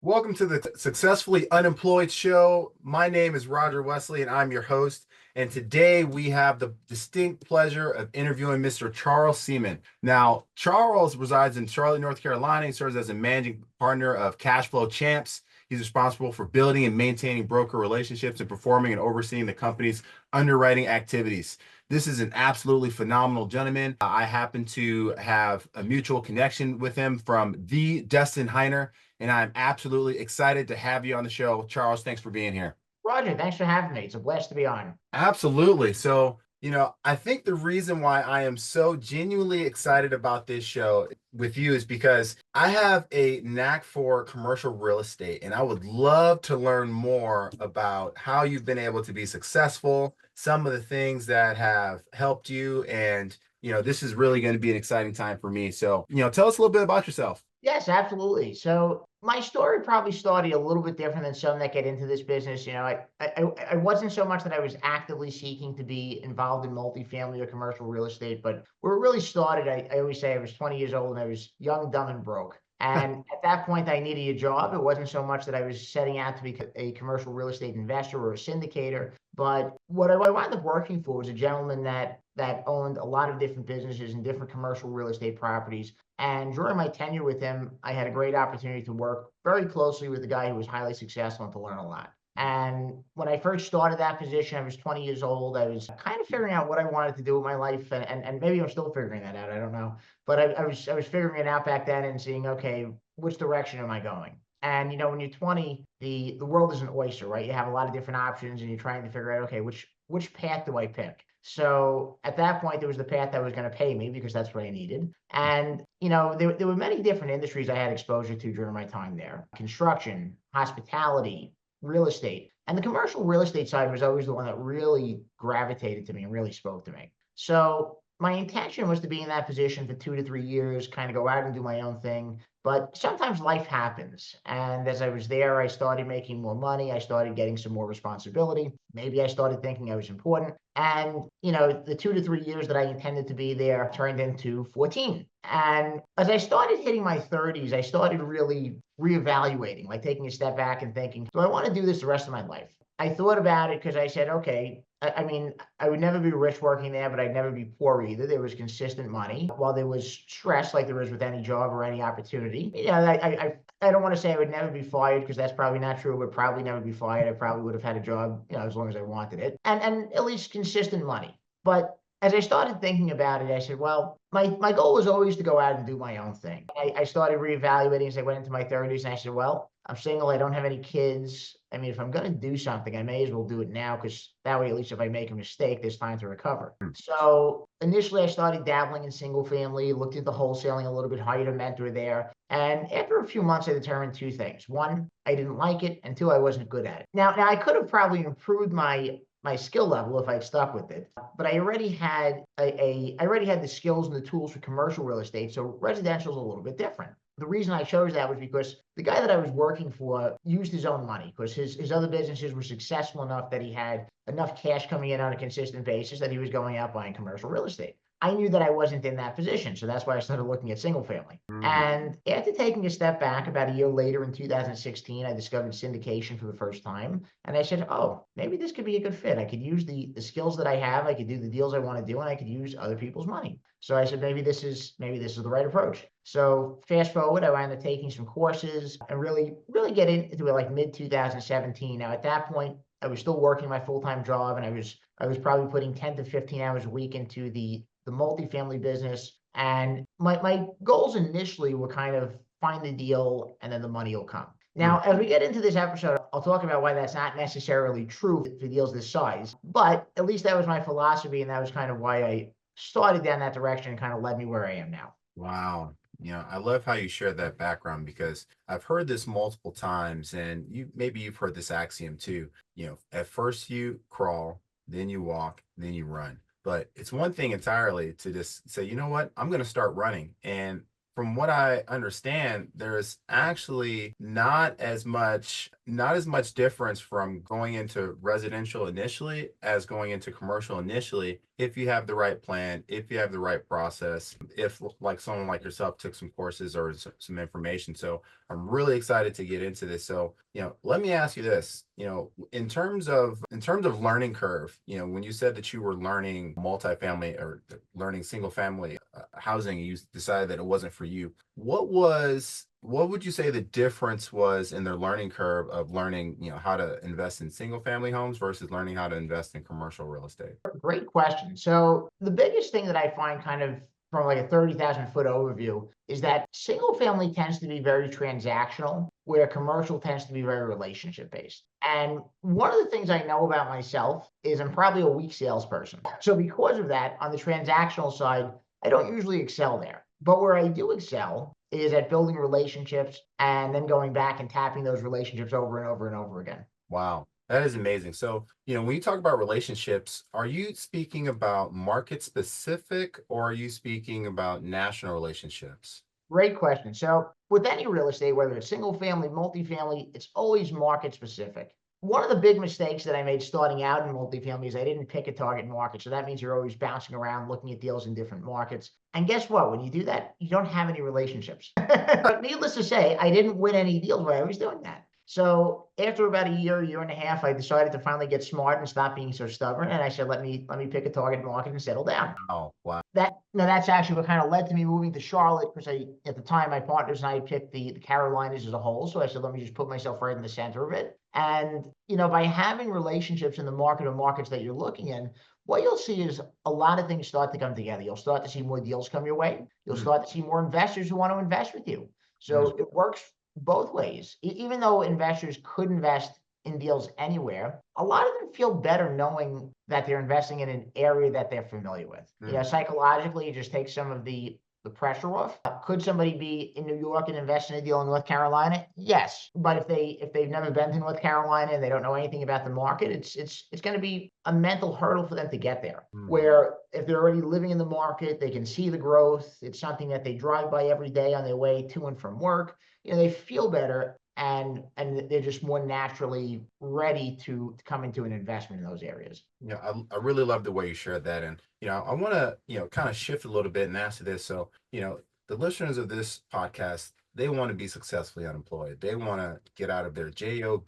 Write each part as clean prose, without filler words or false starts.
Welcome to the Successfully Unemployed Show. My name is Roger Wesley, and I'm your host. And today we have the distinct pleasure of interviewing Mr. Charles Seaman. Now, Charles resides in Charlotte, North Carolina. He serves as a managing partner of Cashflow Champs. He's responsible for building and maintaining broker relationships and performing and overseeing the company's underwriting activities. This is an absolutely phenomenal gentleman. I happen to have a mutual connection with him from the Destin Heiner, and I'm absolutely excited to have you on the show. Charles, thanks for being here. Roger, thanks for having me. It's a blast to be on. Absolutely. So, I think the reason why I am so genuinely excited about this show with you is because I have a knack for commercial real estate, and I would love to learn more about how you've been able to be successful, some of the things that have helped you, and this is really going to be an exciting time for me. So, tell us a little bit about yourself. Yes, absolutely. So my story probably started a little bit different than some that get into this business. I wasn't so much that I was actively seeking to be involved in multifamily or commercial real estate, but where it really started, I always say I was 20 years old and I was young, dumb, and broke. And at that point, I needed a job. It wasn't so much that I was setting out to be a commercial real estate investor or a syndicator, but what I wound up working for was a gentleman that owned a lot of different businesses and different commercial real estate properties. And during my tenure with him, I had a great opportunity to work very closely with a guy who was highly successful and to learn a lot. And when I first started that position, I was 20 years old. I was kind of figuring out what I wanted to do with my life. And maybe I'm still figuring that out. I don't know. But I was figuring it out back then and seeing, okay, which direction am I going? And when you're 20, the world is an oyster, right? You have a lot of different options and you're trying to figure out, okay, which path do I pick? So at that point, there was the path that was going to pay me because that's what I needed. And, there were many different industries I had exposure to during my time there: construction, hospitality, real estate. And the commercial real estate side was always the one that really gravitated to me and really spoke to me. So my intention was to be in that position for 2 to 3 years, kind of go out and do my own thing. But sometimes life happens. And as I was there, I started making more money. I started getting some more responsibility. Maybe I started thinking I was important. And, the 2 to 3 years that I intended to be there turned into 14. And as I started hitting my 30s, I started really reevaluating, like taking a step back and thinking, do I want to do this the rest of my life? I thought about it because I said, okay, I mean, I would never be rich working there, but I'd never be poor either. There was consistent money. While there was stress, like there is with any job or any opportunity, I don't want to say I would never be fired because that's probably not true. I would probably never be fired. I probably would have had a job, as long as I wanted it, and at least consistent money. But as I started thinking about it, I said, well, my goal was always to go out and do my own thing. I started reevaluating as I went into my 30s, and I said, well, I'm single. I don't have any kids. I mean, if I'm going to do something, I may as well do it now because that way, at least if I make a mistake, there's time to recover. So initially, I started dabbling in single family, looked into wholesaling a little bit, hired a mentor there. And after a few months, I determined two things. One, I didn't like it. And two, I wasn't good at it. Now I could have probably improved my skill level if I'd stuck with it. But I already had I already had the skills and the tools for commercial real estate. So residential is a little bit different. The reason I chose that was because the guy that I was working for used his own money because his other businesses were successful enough that he had enough cash coming in on a consistent basis that he was going out buying commercial real estate. I knew that I wasn't in that position. So that's why I started looking at single family. And after taking a step back about a year later in 2016, I discovered syndication for the first time. And I said, oh, maybe this could be a good fit. I could use the skills that I have. I could do the deals I want to do, and I could use other people's money. So I said, maybe this is the right approach. So fast forward, I wound up taking some courses and really get into it like mid 2017. Now at that point, I was still working my full-time job, and I was probably putting 10 to 15 hours a week into the multifamily business. And my goals initially were kind of find the deal and then the money will come. Now, as we get into this episode, I'll talk about why that's not necessarily true for deals this size, but at least that was my philosophy. And that was kind of why I started down that direction and kind of led me where I am now. Wow. I love how you share that background because I've heard this multiple times, and you've heard this axiom too. At first you crawl, then you walk, then you run. But it's one thing entirely to just say, you know what, I'm going to start running. And from what I understand, there's actually not as much not as much difference from going into residential initially as going into commercial initially if you have the right plan, if you have the right process, if like someone like yourself took some courses or some information. So I'm really excited to get into this. So, let me ask you this, in terms of learning curve, when you said that you were learning multifamily or learning single family housing, you decided that it wasn't for you. What would you say the difference was in their learning curve of learning, how to invest in single family homes versus learning how to invest in commercial real estate? Great question. So the biggest thing that I find kind of from like a 30,000-foot overview is that single family tends to be very transactional, where commercial tends to be very relationship based. And one of the things I know about myself is I'm probably a weak salesperson. So because of that, on the transactional side, I don't usually excel there. But where I do excel is at building relationships and then going back and tapping those relationships over and over and over again. Wow, that is amazing. So, when you talk about relationships, are you speaking about market specific or are you speaking about national relationships? Great question. So with any real estate, whether it's single family, multifamily, it's always market specific. One of the big mistakes that I made starting out in multifamily is I didn't pick a target market. So that means you're always bouncing around looking at deals in different markets. And guess what? When you do that, you don't have any relationships. But needless to say, I didn't win any deals while I was doing that. So after about a year and a half, I decided to finally get smart and stop being so stubborn. And I said, let me pick a target market and settle down. Oh, wow. That's actually what kind of led to me moving to Charlotte, because at the time my partners and I picked the Carolinas as a whole. So I said, let me just put myself right in the center of it. And by having relationships in the market or markets that you're looking in, what you'll see is a lot of things start to come together. You'll start to see more deals come your way. You'll Mm, start to see more investors who want to invest with you. mm, So it works both ways. Even though investors could invest in deals anywhere, a lot of them feel better knowing that they're investing in an area that they're familiar with. mm. Psychologically, it just takes some of the pressure off. Could somebody be in New York and invest in a deal in North Carolina? Yes, but if they've never been to North Carolina and they don't know anything about the market, it's going to be a mental hurdle for them to get there. Mm. Where if they're already living in the market, they can see the growth. It's something that they drive by every day on their way to and from work. They feel better, and they're just more naturally ready to come into an investment in those areas. I really love the way you shared that. And, I want to, kind of shift a little bit and ask you this. So, the listeners of this podcast, they want to be successfully unemployed. They want to get out of their job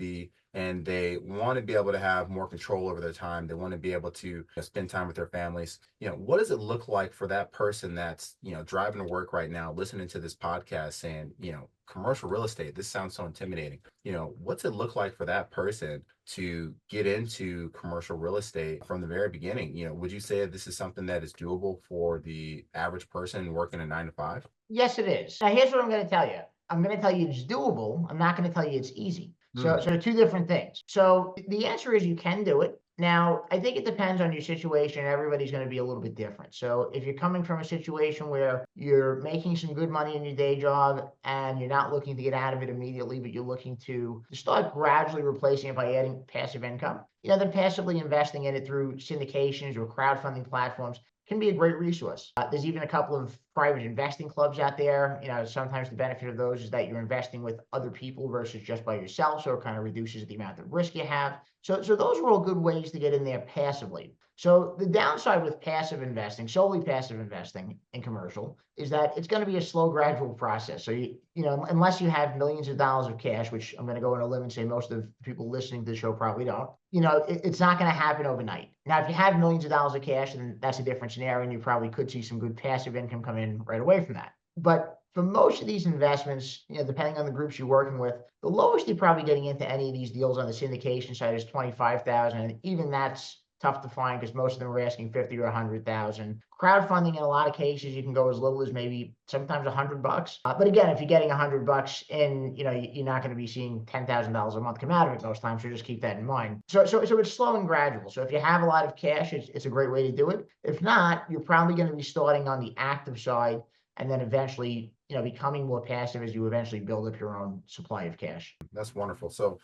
and they want to be able to have more control over their time. They want to be able to spend time with their families. What does it look like for that person that's, driving to work right now, listening to this podcast saying, commercial real estate, this sounds so intimidating. What's it look like for that person to get into commercial real estate from the very beginning? Would you say this is something that is doable for the average person working a 9 to 5? Yes, it is. Now, here's what I'm going to tell you. I'm going to tell you it's doable. I'm not going to tell you it's easy. So two different things. So the answer is you can do it. Now, I think it depends on your situation. Everybody's going to be a little bit different. So if you're coming from a situation where you're making some good money in your day job and you're not looking to get out of it immediately, but you're looking to start gradually replacing it by adding passive income, then passively investing in it through syndications or crowdfunding platforms can be a great resource. There's even a couple of private investing clubs out there. Sometimes the benefit of those is that you're investing with other people versus just by yourself. So it kind of reduces the amount of risk you have. So those are all good ways to get in there passively. So the downside with passive investing, solely passive investing in commercial, is that it's going to be a slow, gradual process. So unless you have millions of dollars of cash, which I'm going to go on a limb and say most of the people listening to the show probably don't, it's not going to happen overnight. Now, if you have millions of dollars of cash, then that's a different scenario, and you probably could see some good passive income come in right away from that. But for most of these investments, depending on the groups you're working with, the lowest you're probably getting into any of these deals on the syndication side is 25,000, and even that's tough to find because most of them are asking 50 or 100,000. Crowdfunding, in a lot of cases, you can go as little as maybe sometimes $100. But again, if you're getting $100 in, you're not going to be seeing $10,000 a month come out of it most times. So just keep that in mind. So it's slow and gradual. So if you have a lot of cash, it's a great way to do it. If not, you're probably going to be starting on the active side and then eventually, becoming more passive as you eventually build up your own supply of cash. That's wonderful. So,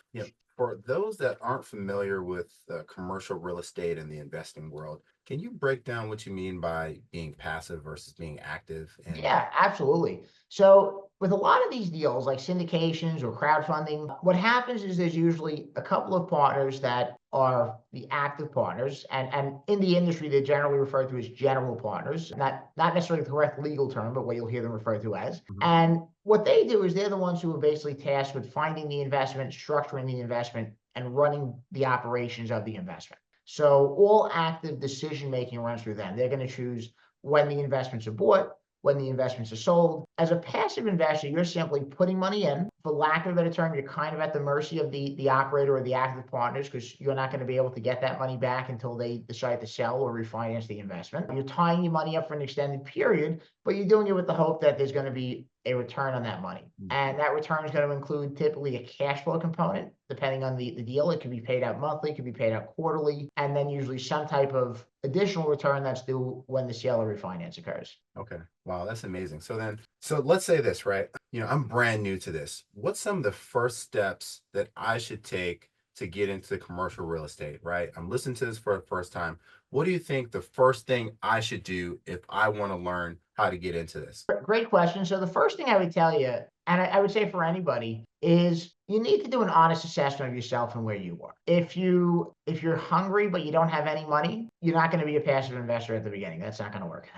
for those that aren't familiar with commercial real estate and the investing world, can you break down what you mean by being passive versus being active? And Yeah, absolutely. So with a lot of these deals, like syndications or crowdfunding, what happens is there's usually a couple of partners that are the active partners. And in the industry, they're generally referred to as general partners, not necessarily the correct legal term, but what you'll hear them referred to as. Mhm. And what they do is they're the ones who are basically tasked with finding the investment, structuring the investment, and running the operations of the investment. So all active decision-making runs through them. They're going to choose when the investments are bought, when the investments are sold. As a passive investor, you're simply putting money in. For lack of a better term, you're kind of at the mercy of the operator or the active partners, because you're not going to be able to get that money back until they decide to sell or refinance the investment. You're tying your money up for an extended period, but you're doing it with the hope that there's going to be a return on that money. And that return is going to include typically a cash flow component, depending on the deal. It can be paid out monthly, it can be paid out quarterly, and then usually some type of additional return that's due when the sale or refinance occurs. Okay. Wow, that's amazing. So let's say this, right? I'm brand new to this. What's some of the first steps that I should take to get into commercial real estate, right? I'm listening to this for the first time. What do you think the first thing I should do if I want to learn how to get into this? Great question. So the first thing I would tell you, and I would say for anybody, is you need to do an honest assessment of yourself and where you are. If you're hungry but you don't have any money, you're not going to be a passive investor at the beginning. That's not going to work.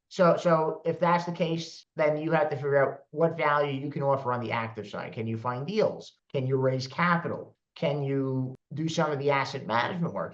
So if that's the case, then you have to figure out what value you can offer on the active side. Can you find deals? Can you raise capital? Can you do some of the asset management work?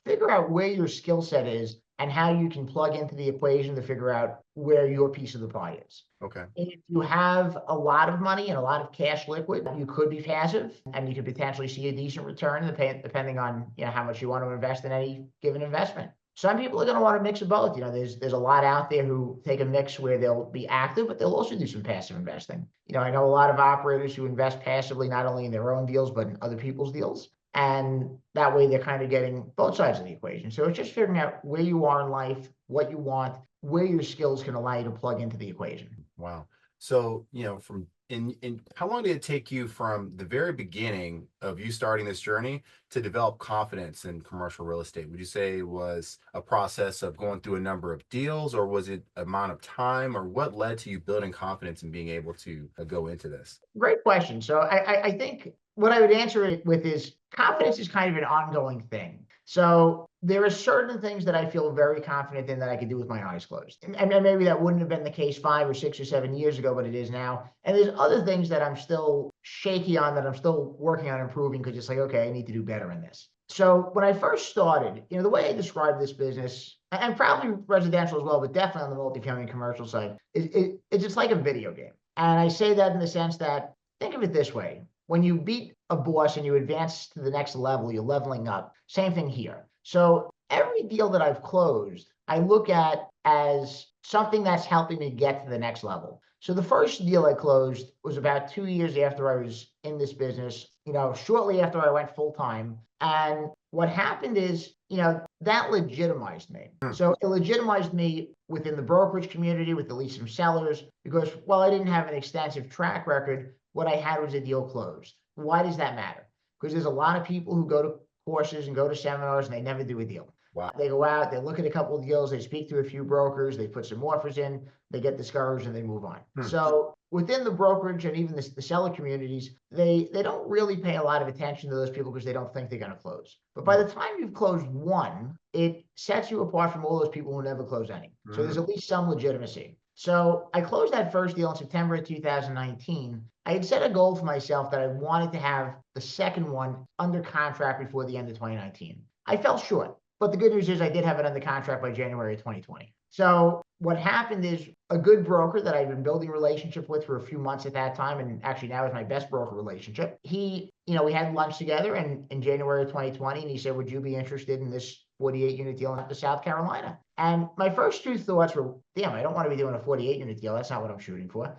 Figure out where your skill set is and how you can plug into the equation to figure out where your piece of the pie is. Okay. If you have a lot of money and a lot of cash liquid, you could be passive and you could potentially see a decent return depending on how much you want to invest in any given investment. Some people are going to want a mix of both. There's a lot out there who take a mix where they'll be active, but they'll also do some passive investing. I know a lot of operators who invest passively, not only in their own deals, but in other people's deals. And that way they're kind of getting both sides of the equation. So it's just figuring out where you are in life, what you want, where your skills can allow you to plug into the equation. Wow. So, from in how long did it take you from the very beginning of you starting this journey to develop confidence in commercial real estate? Would you say it was a process of going through a number of deals, or was it amount of time, or what led to you building confidence and being able to go into this? Great question. So I think what I would answer it with is confidence is kind of an ongoing thing. So there are certain things that I feel very confident in that I could do with my eyes closed. And maybe that wouldn't have been the case 5 or 6 or 7 years ago, but it is now. And there's other things that I'm still shaky on, that I'm still working on improving, because it's like, okay, I need to do better in this. So when I first started, the way I describe this business, and probably residential as well, but definitely on the multifamily and commercial side, it's just like a video game. And I say that in the sense that, think of it this way. When you beat a boss and you advance to the next level, you're leveling up. Same thing here. So every deal that I've closed, I look at as something that's helping me get to the next level. So the first deal I closed was about 2 years after I was in this business, shortly after I went full time. And what happened is, that legitimized me. So it legitimized me within the brokerage community with at least some sellers, because while I didn't have an extensive track record, what I had was a deal closed. Why does that matter? Because there's a lot of people who go to courses and go to seminars and they never do a deal. Wow. They go out, they look at a couple of deals, they speak to a few brokers, they put some offers in, they get discouraged, and they move on. So within the brokerage and even the seller communities, they don't really pay a lot of attention to those people because they don't think they're going to close. But by the time you've closed one, it sets you apart from all those people who never close any. So there's at least some legitimacy. So I closed that first deal in September of 2019. I had set a goal for myself that I wanted to have the second one under contract before the end of 2019. I fell short, but the good news is I did have it under contract by January of 2020. So what happened is a good broker that I've been building a relationship with for a few months at that time, and actually now is my best broker relationship. We had lunch together in January of 2020, and he said, would you be interested in this 48 unit deal in South Carolina? And my first two thoughts were, damn, I don't want to be doing a 48 unit deal. That's not what I'm shooting for.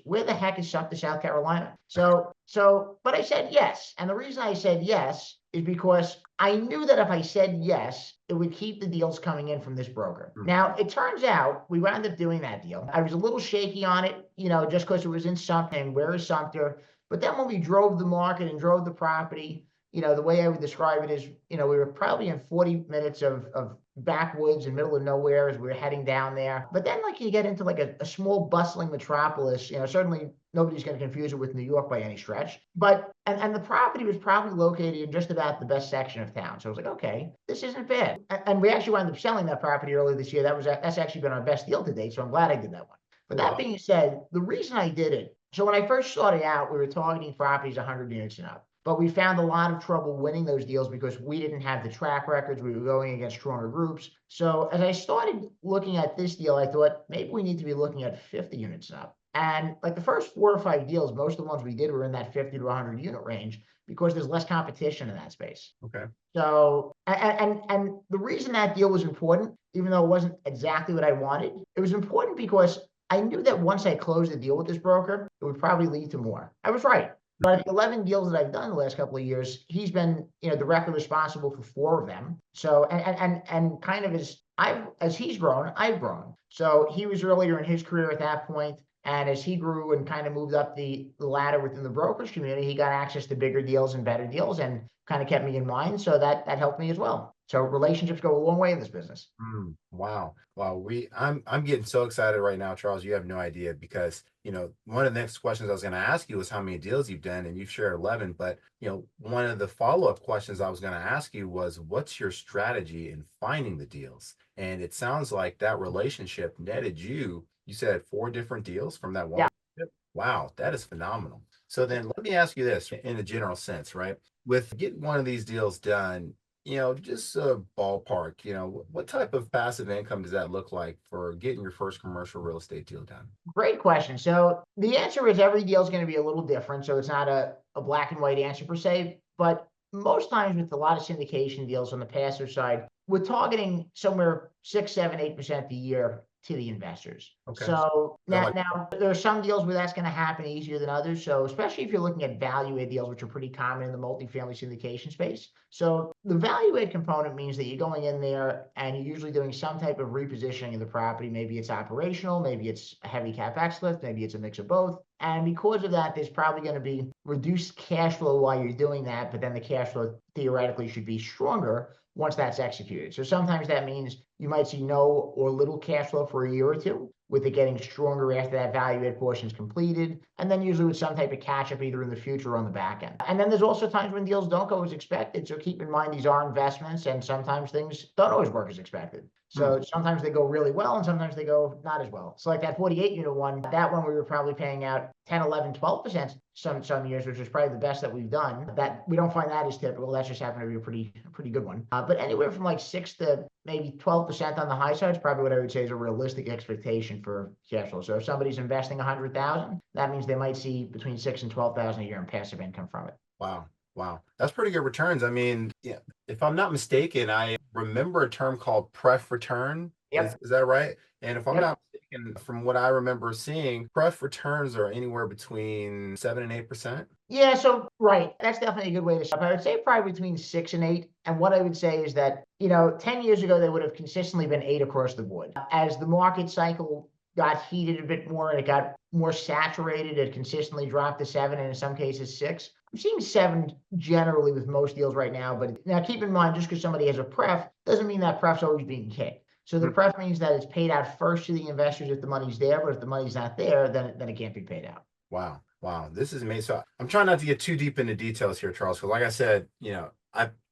Where the heck is South Carolina? But I said yes. And the reason I said yes is because I knew that if I said yes, it would keep the deals coming in from this broker. Now, it turns out we wound up doing that deal. I was a little shaky on it, just because it was in Sumter, and where is Sumter? But then when we drove the market and drove the property, the way I would describe it is, we were probably in 40 minutes of backwoods in the middle of nowhere as we were heading down there. But then like you get into like a small bustling metropolis, certainly nobody's going to confuse it with New York by any stretch. But and the property was probably located in just about the best section of town. So I was like, okay, this isn't bad. And we actually wound up selling that property earlier this year. That's actually been our best deal to date. So I'm glad I did that one. But that being said, the reason I did it, so when I first started out, we were targeting properties 100 units and up. But we found a lot of trouble winning those deals because we didn't have the track records. We were going against stronger groups. So as I started looking at this deal, I thought maybe we need to be looking at 50 units and up. And like the first 4 or 5 deals, most of the ones we did were in that 50 to 100 unit range because there's less competition in that space. Okay. So, and the reason that deal was important, even though it wasn't exactly what I wanted, it was important because I knew that once I closed the deal with this broker, it would probably lead to more. I was right. But the 11 deals that I've done the last couple of years, he's been, directly responsible for 4 of them. So, and kind of as he's grown, I've grown. So he was earlier in his career at that point, and as he grew and kind of moved up the ladder within the brokerage community, he got access to bigger deals and better deals, and kind of kept me in mind. So that helped me as well. So relationships go a long way in this business. Wow. Wow. I'm getting so excited right now, Charles. You have no idea because, one of the next questions I was going to ask you was how many deals you've done, and you've shared 11. But, one of the follow-up questions I was going to ask you was, what's your strategy in finding the deals? And it sounds like that relationship netted you said 4 different deals from that one. Yeah. Wow. That is phenomenal. So then let me ask you this in a general sense, right? With getting one of these deals done, just a ballpark, what type of passive income does that look like for getting your first commercial real estate deal done? Great question. So the answer is every deal is going to be a little different. So it's not a black and white answer per se, but most times with a lot of syndication deals on the passive side, we're targeting somewhere 6, 7, 8% a year to the investors. Okay. So now there are some deals where that's going to happen easier than others. So especially if you're looking at value add deals, which are pretty common in the multifamily syndication space. So the value add component means that you're going in there and you're usually doing some type of repositioning of the property. Maybe it's operational, maybe it's a heavy CapEx lift, maybe it's a mix of both. And because of that, there's probably going to be reduced cash flow while you're doing that, but then the cash flow theoretically should be stronger once that's executed. So sometimes that means you might see no or little cash flow for a year or two, with it getting stronger after that value add portion is completed, and then usually with some type of catch up either in the future or on the back end. And then there's also times when deals don't go as expected. So keep in mind these are investments, and sometimes things don't always work as expected. So sometimes they go really well and sometimes they go not as well. So like that 48 unit one, that one we were probably paying out 10, 11, 12% some years, which is probably the best that we've done. That we don't find that as typical. That just happened to be a pretty good one. But anywhere from like 6 to maybe 12% on the high side is probably what I would say is a realistic expectation for cash flow. So if somebody's investing 100,000, that means they might see between 6 and 12,000 a year in passive income from it. Wow. Wow. That's pretty good returns. I mean, yeah, if I'm not mistaken, I remember a term called pref return. Yep. Is that right? And if I'm Yep. not mistaken, from what I remember seeing, pref returns are anywhere between 7 and 8%. Yeah, so right. That's definitely a good way to start. I would say probably between 6 and 8. And what I would say is that, 10 years ago, they would have consistently been 8 across the board. As the market cycle got heated a bit more and it got more saturated, it consistently dropped to 7 and in some cases 6. I'm seeing 7 generally with most deals right now, but now keep in mind, just because somebody has a pref doesn't mean that pref's always being kicked. So the pref means that it's paid out first to the investors if the money's there, but if the money's not there, then it can't be paid out. Wow. Wow. This is amazing. So I'm trying not to get too deep into details here, Charles, because like I said,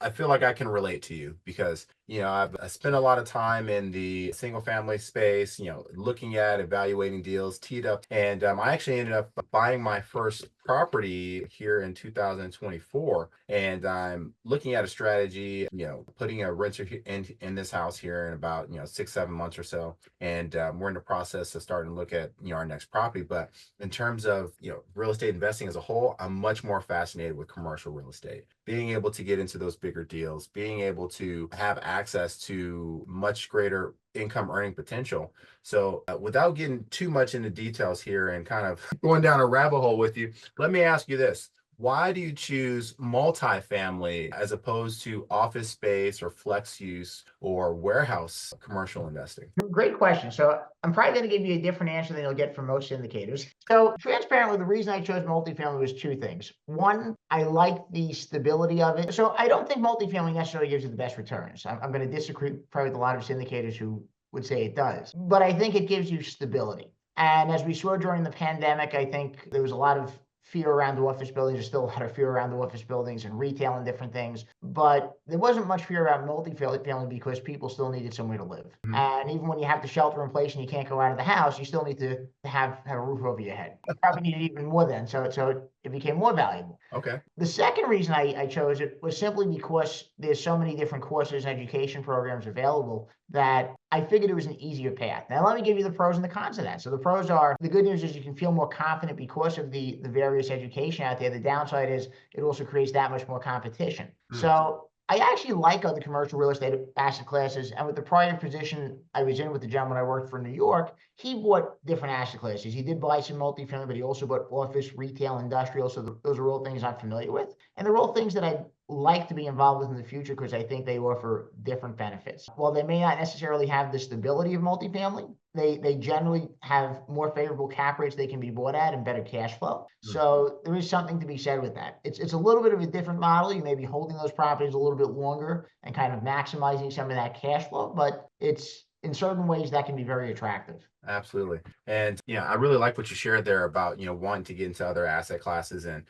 I feel like I can relate to you because, I spent a lot of time in the single family space, looking at evaluating deals, teed up. And I actually ended up buying my first property here in 2024. And I'm looking at a strategy, putting a renter in this house here in about, 6, 7 months or so. And we're in the process of starting to look at, our next property. But in terms of, real estate investing as a whole, I'm much more fascinated with commercial real estate. Being able to get into those bigger deals, being able to have access to much greater income earning potential. So without getting too much into details here and kind of going down a rabbit hole with you, let me ask you this. why do you choose multifamily as opposed to office space or flex use or warehouse commercial investing? Great question. So I'm probably going to give you a different answer than you'll get from most syndicators. So transparently, the reason I chose multifamily was two things. One, I like the stability of it. So I don't think multifamily necessarily gives you the best returns. I'm going to disagree probably with a lot of syndicators who would say it does, but I think it gives you stability. And as we saw during the pandemic, I think there was a lot of fear around the office buildings. There's still a lot of fear around the office buildings and retail and different things. But there wasn't much fear around multifamily because people still needed somewhere to live. Mhm. And even when you have to shelter in place and you can't go out of the house, you still need to have a roof over your head. You probably need it even more then. So it became more valuable. Okay. The second reason I chose it was simply because there's so many different courses and education programs available that I figured it was an easier path. Now, let me give you the pros and the cons of that. So the pros are, the good news is you can feel more confident because of the various education out there. The downside is it also creates that much more competition. So I actually like other commercial real estate asset classes. And with the prior position I was in with the gentleman I worked for in New York, he bought different asset classes. He did buy some multifamily, but he also bought office, retail, industrial. So those are all things I'm familiar with. And they're all things that I'd like to be involved with in the future because I think they offer different benefits. While they may not necessarily have the stability of multifamily, they generally have more favorable cap rates they can be bought at and better cash flow. So there is something to be said with that. It's a little bit of a different model. You may be holding those properties a little bit longer and kind of maximizing some of that cash flow, but it's in certain ways that can be very attractive. Absolutely. And, I really like what you shared there about, wanting to get into other asset classes. And,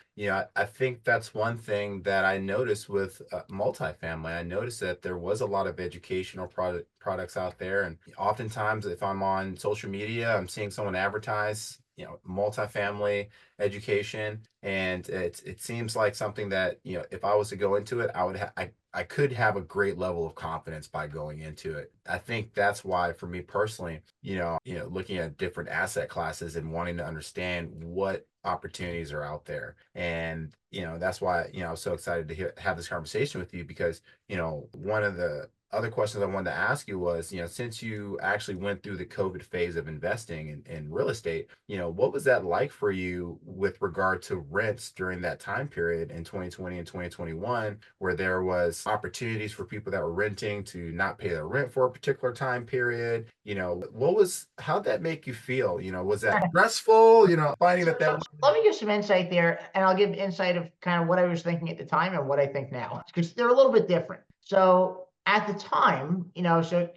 I think that's one thing that I noticed with multifamily. I noticed that there was a lot of educational products out there. And oftentimes, if I'm on social media, I'm seeing someone advertise, multifamily education. And it seems like something that, if I was to go into it, I could have a great level of confidence by going into it. I think that's why, for me personally, looking at different asset classes and wanting to understand what opportunities are out there. And, that's why, I was so excited to have this conversation with you because, one of the other questions I wanted to ask you was, since you actually went through the COVID phase of investing in real estate, what was that like for you with regard to rents during that time period in 2020 and 2021, where there was opportunities for people that were renting to not pay their rent for a particular time period? How'd that make you feel? Was that stressful, finding that So let me give some insight there, and I'll give insight of kind of what I was thinking at the time and what I think now, because they're a little bit different. So at the time,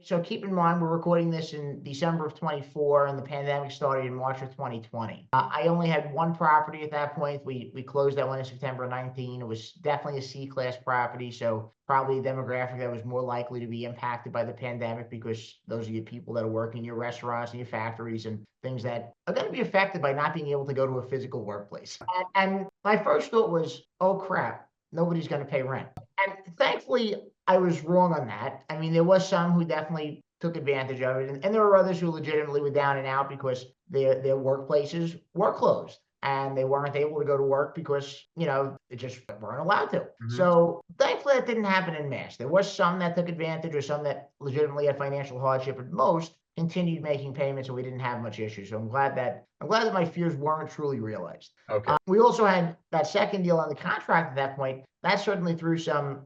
so keep in mind we're recording this in December of 24, and the pandemic started in March of 2020. I only had one property at that point. We closed that one in September 19. It was definitely a C-class property, so probably a demographic that was more likely to be impacted by the pandemic because those are your people that are working in your restaurants and your factories and things that are going to be affected by not being able to go to a physical workplace. And my first thought was, oh crap, nobody's going to pay rent. And thankfully, I was wrong on that. I mean, there was some who definitely took advantage of it, and there were others who legitimately were down and out because their workplaces were closed and they weren't able to go to work because, they just weren't allowed to. So thankfully that didn't happen in mass. There was some that took advantage or some that legitimately had financial hardship, but most continued making payments and we didn't have much issue. So I'm glad that my fears weren't truly realized. Okay. We also had that second deal on the contract at that point. That certainly threw some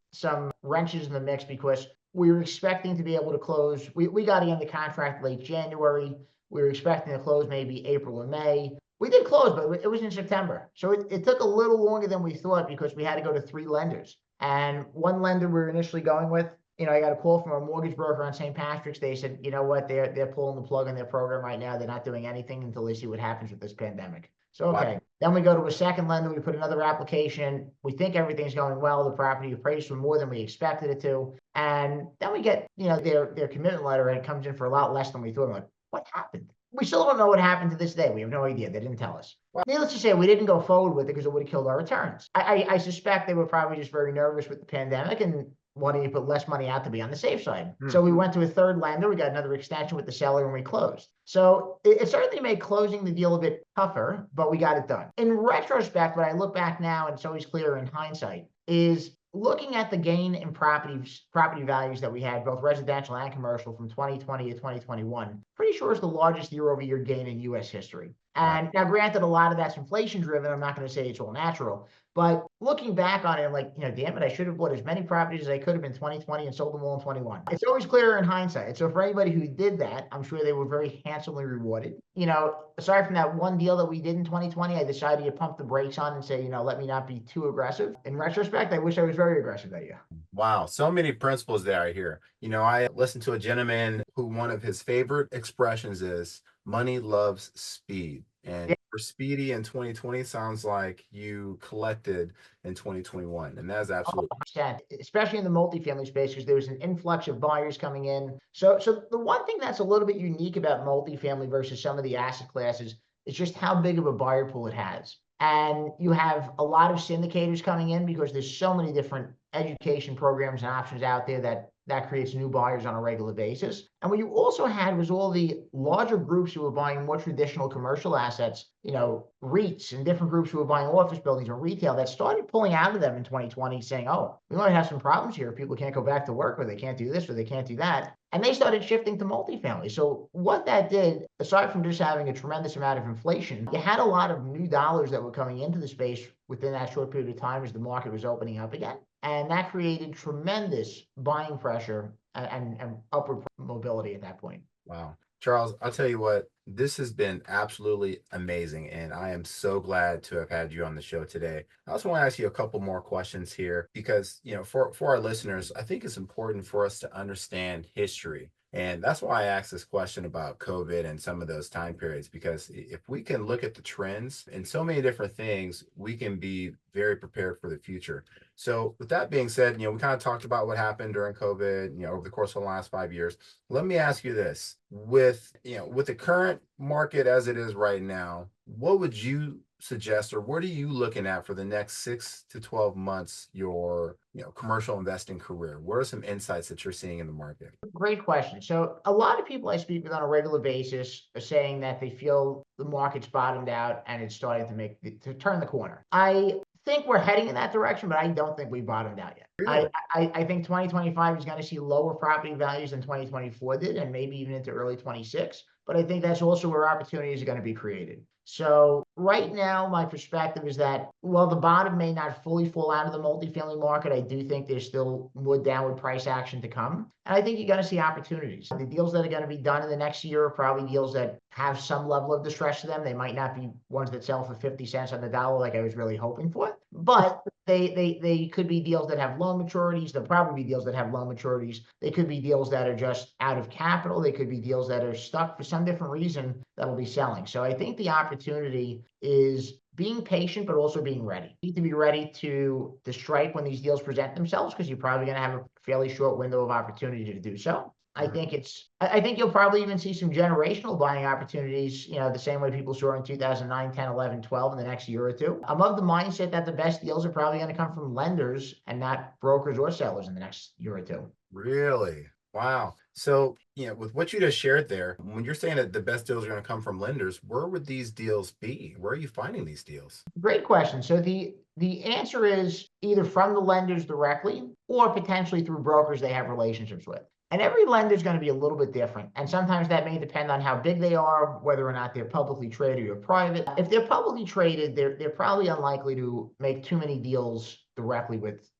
wrenches in the mix because we were expecting to be able to close. We got in the contract late January. We were expecting to close maybe April or May. We did close, but it was in September. So it took a little longer than we thought because we had to go to 3 lenders. And one lender we were initially going with, I got a call from a mortgage broker on St. Patrick's Day. Said, you know what, they're pulling the plug on their program right now. They're not doing anything until they see what happens with this pandemic. So, okay. Wow. Then we go to a second lender. We put another application. We think everything's going well. The property appraised for more than we expected it to. And then we get, their commitment letter and it comes in for a lot less than we thought. I'm like, what happened? We still don't know what happened to this day. We have no idea. They didn't tell us. Well, needless to say, we didn't go forward with it because it would have killed our returns. I suspect they were probably just very nervous with the pandemic and wanting to put less money out to be on the safe side. So we went to a third lender. We got another extension with the seller and we closed. So it certainly made closing the deal a bit tougher, but we got it done. In retrospect, when I look back now, and it's always clear in hindsight, is looking at the gain in property values that we had, both residential and commercial, from 2020 to 2021, pretty sure is the largest year-over-year gain in U.S. history. And now, granted, a lot of that's inflation-driven. I'm not going to say it's all natural, But looking back on it, I'm like, damn it, I should have bought as many properties as I could have in 2020 and sold them all in 21. It's always clearer in hindsight. So for anybody who did that, I'm sure they were very handsomely rewarded. Aside from that one deal that we did in 2020, I decided to pump the brakes on and say, let me not be too aggressive. In retrospect, I wish I was very aggressive that year. Wow, so many principles there I hear. I listened to a gentleman who one of his favorite expressions is money loves speed. And for Speedy in 2020 sounds like you collected in 2021. And that's absolutely 100%, especially in the multifamily space, because there was an influx of buyers coming in. So the one thing that's a little bit unique about multifamily versus some of the asset classes is just how big of a buyer pool it has. And you have a lot of syndicators coming in because there's so many different education programs and options out there that creates new buyers on a regular basis. And what you also had was all the larger groups who were buying more traditional commercial assets, REITs, and different groups who were buying office buildings or retail that started pulling out of them in 2020 saying, oh, we might have some problems here. People can't go back to work, or they can't do this, or they can't do that. And they started shifting to multifamily. So what that did, aside from just having a tremendous amount of inflation, you had a lot of new dollars that were coming into the space within that short period of time as the market was opening up again. And that created tremendous buying pressure and upward mobility at that point. wow. Charles, I'll tell you what, this has been absolutely amazing. And I am so glad to have had you on the show today. I also want to ask you a couple more questions here because, for our listeners, I think it's important for us to understand history. And that's why I asked this question about COVID and some of those time periods, because if we can look at the trends and so many different things, we can be very prepared for the future. So with that being said, we kind of talked about what happened during COVID, over the course of the last 5 years. Let me ask you this, with the current market as it is right now, what would you suggest, or what are you looking at for the next 6 to 12 months, your commercial investing career? What are some insights that you're seeing in the market? Great question. So a lot of people I speak with on a regular basis are saying that they feel the market's bottomed out and it's starting to turn the corner. I think we're heading in that direction, but I don't think we bottomed out yet. Really? I think 2025 is going to see lower property values than 2024 did, and maybe even into early 26. But I think that's also where opportunities are going to be created. So right now, my perspective is that while the bottom may not fully fall out of the multifamily market, I do think there's still more downward price action to come. And I think you're going to see opportunities. The deals that are going to be done in the next year are probably deals that have some level of distress to them. They might not be ones that sell for 50 cents on the dollar like I was really hoping for, but they could be deals that have loan maturities. They'll probably be deals that have loan maturities. They could be deals that are just out of capital. They could be deals that are stuck for some different reason that'll be selling. So I think the opportunity is being patient, but also being ready. You need to be ready to strike when these deals present themselves, because you're probably going to have a fairly short window of opportunity to do so. I think you'll probably even see some generational buying opportunities, the same way people saw in 2009, 10, 11, 12 in the next year or two. I'm of the mindset that the best deals are probably going to come from lenders and not brokers or sellers in the next year or two. Really? Wow. So, with what you just shared there, when you're saying that the best deals are going to come from lenders, where would these deals be? Where are you finding these deals? Great question. So the answer is either from the lenders directly or potentially through brokers they have relationships with. And every lender is going to be a little bit different. And sometimes that may depend on how big they are, whether or not they're publicly traded or private. If they're publicly traded, they're probably unlikely to make too many deals directly with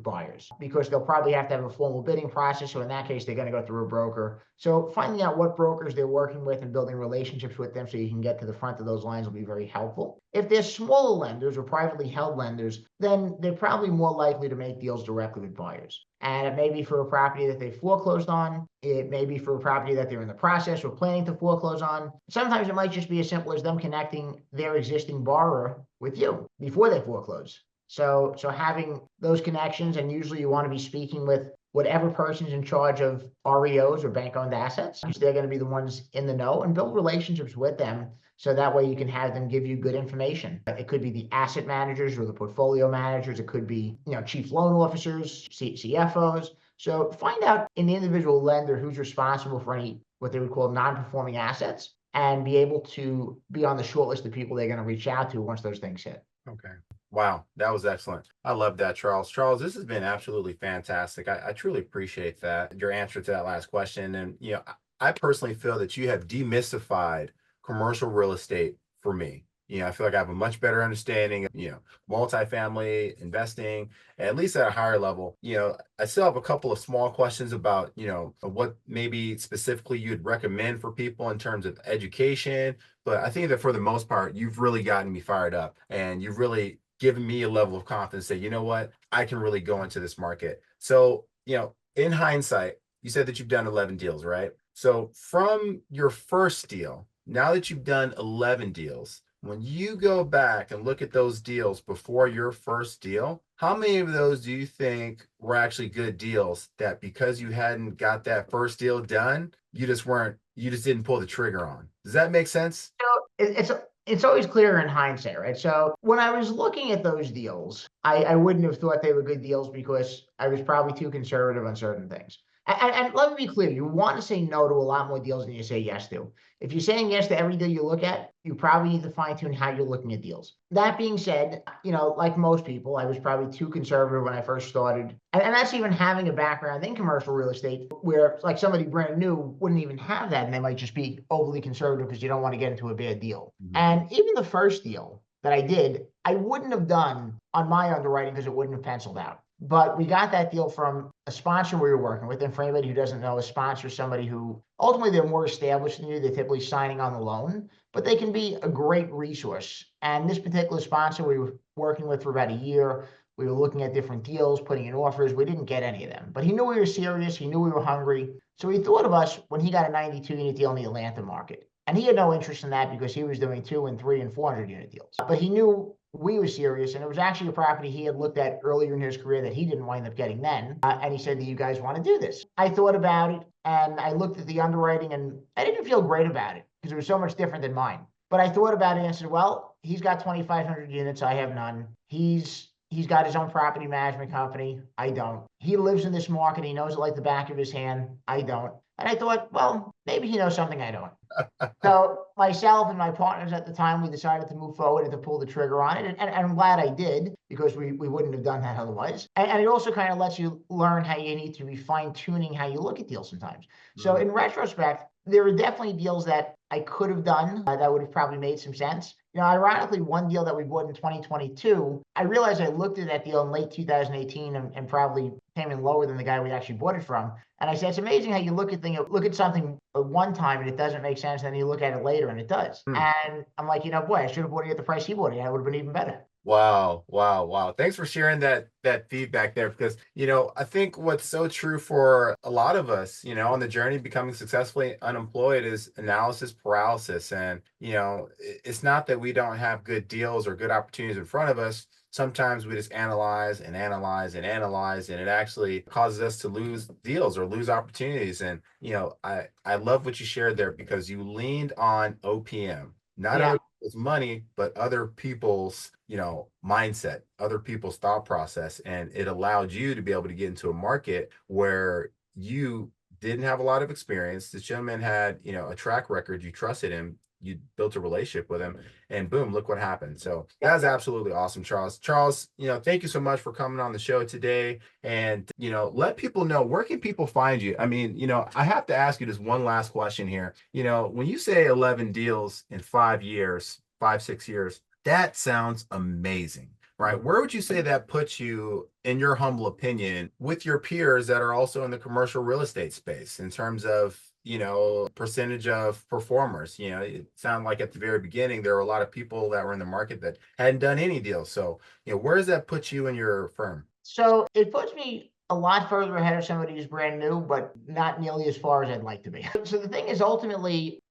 buyers, because they'll probably have to have a formal bidding process. So in that case, they're going to go through a broker. So finding out what brokers they're working with and building relationships with them so you can get to the front of those lines will be very helpful. If they're smaller lenders or privately held lenders, then they're probably more likely to make deals directly with buyers. And it may be for a property that they foreclosed on. It may be for a property that they're in the process or planning to foreclose on. Sometimes it might just be as simple as them connecting their existing borrower with you before they foreclose. So having those connections, and usually you want to be speaking with whatever person's in charge of REOs or bank-owned assets. They're going to be the ones in the know, and build relationships with them. So that way you can have them give you good information. It could be the asset managers or the portfolio managers. It could be, chief loan officers, CFOs. So find out in the individual lender who's responsible for any, what they would call non-performing assets, and be able to be on the short list of people they're going to reach out to once those things hit. Okay. Wow, that was excellent. I love that, Charles. Charles, this has been absolutely fantastic. I truly appreciate that, your answer to that last question. And, I personally feel that you have demystified commercial real estate for me. I feel like I have a much better understanding of, multifamily investing, at least at a higher level. I still have a couple of small questions about, what maybe specifically you'd recommend for people in terms of education. But I think that for the most part, you've really gotten me fired up, and you've really given me a level of confidence that, you know what, I can really go into this market. So, in hindsight, you said that you've done 11 deals, right? So from your first deal, now that you've done 11 deals, when you go back and look at those deals before your first deal, how many of those do you think were actually good deals that because you hadn't got that first deal done, you just didn't pull the trigger on? Does that make sense? It's always clearer in hindsight, right? So when I was looking at those deals, I wouldn't have thought they were good deals because I was probably too conservative on certain things. And let me be clear, you want to say no to a lot more deals than you say yes to. If you're saying yes to every deal you look at, you probably need to fine tune how you're looking at deals. That being said, like most people, I was probably too conservative when I first started. And that's even having a background in commercial real estate where like somebody brand new wouldn't even have that. And they might just be overly conservative because you don't want to get into a bad deal. And even the first deal that I did, I wouldn't have done on my underwriting because it wouldn't have penciled out. But we got that deal from a sponsor we were working with. And for anybody who doesn't know, a sponsor is somebody who ultimately they're more established than you. They're typically signing on the loan, but they can be a great resource. And this particular sponsor we were working with for about a year. We were looking at different deals, putting in offers. We didn't get any of them, but he knew we were serious. He knew we were hungry. So he thought of us when he got a 92 unit deal in the Atlanta market. And he had no interest in that because he was doing 2 and 3 and 400 unit deals. But he knew we were serious, and it was actually a property he had looked at earlier in his career that he didn't wind up getting then. And he said, "Do you guys want to do this?" I thought about it, and I looked at the underwriting, and I didn't feel great about it because it was so much different than mine. But I thought about it and said, well, he's got 2,500 units. I have none. He's got his own property management company. I don't. He lives in this market. He knows it like the back of his hand. I don't. And I thought, well, maybe he knows something I don't. So myself and my partners at the time, we decided to move forward and to pull the trigger on it. And I'm glad I did because we wouldn't have done that otherwise. And it also kind of lets you learn how you need to be fine tuning how you look at deals sometimes. So in retrospect, there were definitely deals that I could have done that would have probably made some sense. Ironically, one deal that we bought in 2022, I realized I looked at that deal in late 2018 and probably came in lower than the guy we actually bought it from. And I said, it's amazing how you look at something at one time and it doesn't make sense. And then you look at it later and it does. And I'm like, boy, I should have bought it at the price he bought it. And it would have been even better. Wow, wow, wow. Thanks for sharing that feedback there because, I think what's so true for a lot of us, on the journey of becoming successfully unemployed is analysis paralysis. And, it's not that we don't have good deals or good opportunities in front of us. Sometimes we just analyze and analyze and analyze, and it actually causes us to lose deals or lose opportunities. And, I love what you shared there because you leaned on OPM, not Yeah. other people's money, but other people's, mindset, other people's thought process. And it allowed you to be able to get into a market where you didn't have a lot of experience. This gentleman had, a track record. You trusted him. You built a relationship with him, and boom, look what happened. So that's absolutely awesome, Charles. Charles, thank you so much for coming on the show today. And, let people know, where can people find you? I mean, I have to ask you this one last question here. When you say 11 deals in 5 years, 6 years, that sounds amazing, right? Where would you say that puts you, in your humble opinion, with your peers that are also in the commercial real estate space in terms of, percentage of performers? It sounded like at the very beginning, there were a lot of people that were in the market that hadn't done any deals. So, where does that put you in your firm? So it puts me a lot further ahead of somebody who's brand new, but not nearly as far as I'd like to be. So the thing is, ultimately,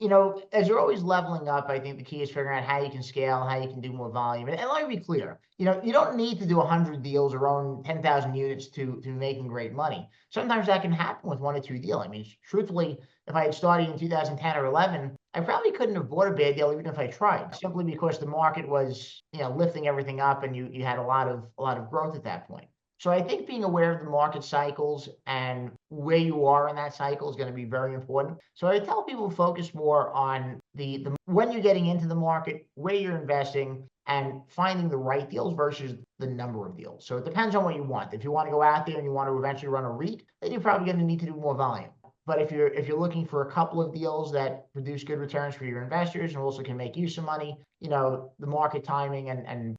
as you're always leveling up, I think the key is figuring out how you can scale, how you can do more volume. And let me be clear, you don't need to do 100 deals or own 10,000 units to be making great money. Sometimes that can happen with 1 or 2 deals. I mean, truthfully, if I had started in 2010 or 11, I probably couldn't have bought a bad deal even if I tried, simply because the market was, lifting everything up and you had a lot of growth at that point. So I think being aware of the market cycles and where you are in that cycle is going to be very important. So I tell people to focus more on the when you're getting into the market, where you're investing, and finding the right deals versus the number of deals. So it depends on what you want. If you want to go out there and you want to eventually run a REIT, then you're probably going to need to do more volume. But if you're looking for a couple of deals that produce good returns for your investors and also can make you some money, the market timing and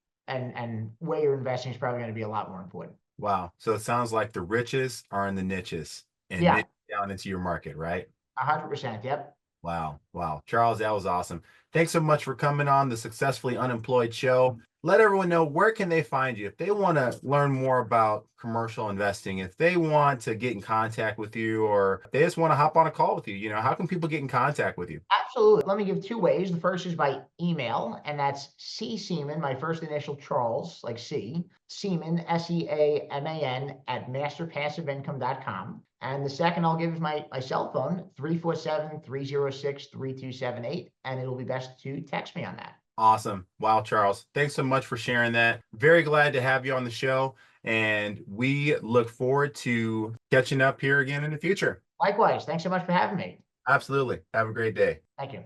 where you're investing is probably going to be a lot more important. Wow. So it sounds like the riches are in the niches and Yeah, niche down into your market, right? 100%. Yep. Wow. Wow. Charles, that was awesome. Thanks so much for coming on the Successfully Unemployed Show. Let everyone know, where can they find you if they want to learn more about commercial investing, if they want to get in contact with you, or if they just want to hop on a call with you. How can people get in contact with you? Absolutely. Let me give two ways. The first is by email, and that's C Seaman, my first initial Charles, like C, Seaman, Seaman, at masterpassiveincome.com. And the second I'll give is my cell phone, 347-306-3278, and it'll be best to text me on that. Awesome. Wow, Charles. Thanks so much for sharing that. Very glad to have you on the show. And we look forward to catching up here again in the future. Likewise. Thanks so much for having me. Absolutely. Have a great day. Thank you.